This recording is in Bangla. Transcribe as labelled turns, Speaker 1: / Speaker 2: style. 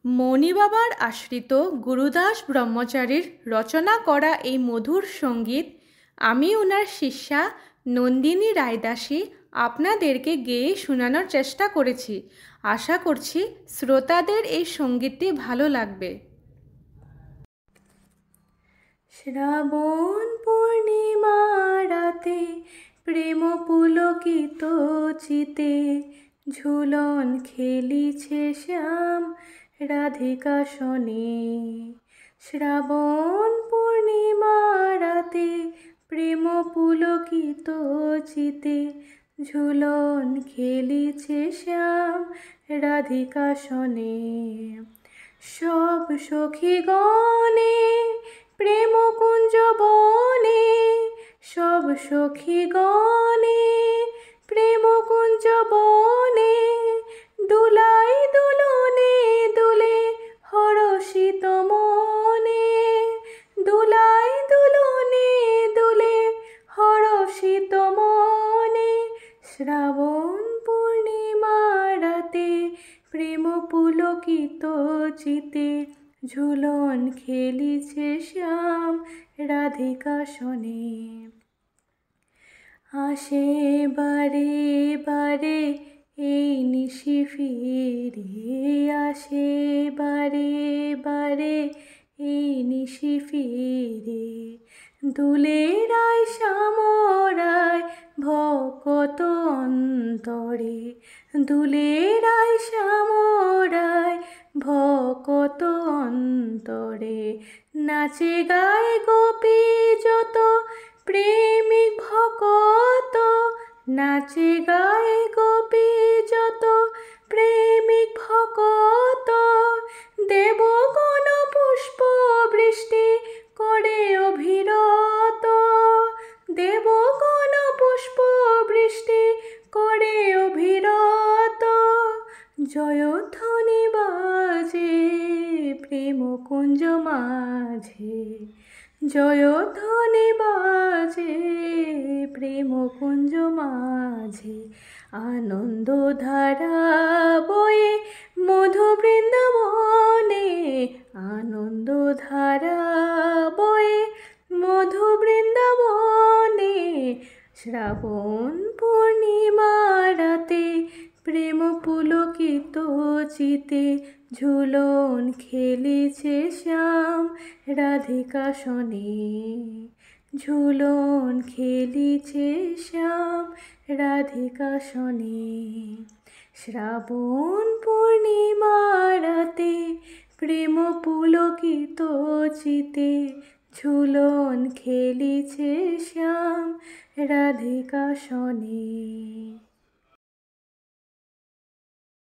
Speaker 1: মণি বাবার আশ্রিত গুরুদাস ব্রহ্মচারীর রচনা করা এই মধুর সঙ্গীত আমি ওনার শিষ্যা নন্দিনী রায়দাসী আপনাদেরকে গেয়ে শোনানোর চেষ্টা করেছি। আশা করছি শ্রোতাদের এই সঙ্গীতটি ভালো লাগবে। শ্রাবণ পূর্ণিমা রাতে প্রেম পুলকিত চিতে ঝুলন খেলিছে শ্যাম রাধিকা শনে। শ্রাবণ পূর্ণিমা রাতে প্রেম পুলকিত চিতে ঝুলন খেলিছে শ্যাম রাধিকা শনে। সব সখীগণে প্রেম কুঞ্জ বনে, সব সখীগণে প্রেম কুঞ্জ বনে দুলাই দুলনে দুলে হরষিত মনে। দুলাই দুলনে দুলে হরষিত মনে। শ্রাবণ পূর্ণিমা রাতে প্রেম পুলকিত চিতে ঝুলন খেলিছে শ্যাম রাধিকা শনে। আসে বারে বারে এই নিশি ফিরে, আসে বারে বারে এই নিশি ফিরে দুলেরায় শ্যামরায় ভকত অন্তরে। দুলেরায় শ্যামরায় ভকত অন্তরে নাচে গায়ে গোপী যত প্রেমিক ভকত। নাচে গায়ে গোপী যত প্রেমিক ভকত দেবগণ পুষ্প বৃষ্টি করে অভিরত। দেবগণ পুষ্প বৃষ্টি করে অভিরত। জয়ধ্বনি বাজে প্রেম কুঞ্জ মাঝে। জয়ধ্বনি বাজে প্রেম কুঞ্জ মাঝে। আনন্দ ধারা বয়ে মধু বৃন্দাবনে। আনন্দ ধারা বয়ে মধু বৃন্দাবনে। শ্রাবণ পূর্ণিমা রাতে প্রেম পুলকিত চিতে ঝুলন খেলিছে শ্যাম রাধিকা শনে। ঝুলন খেলিছে শ্যাম রাধিকা শনে। শ্রাবণ পূর্ণিমা রাতে প্রেম পুলকিত চিতে ঝুলন খেলিছে শ্যাম রাধিকা শনে।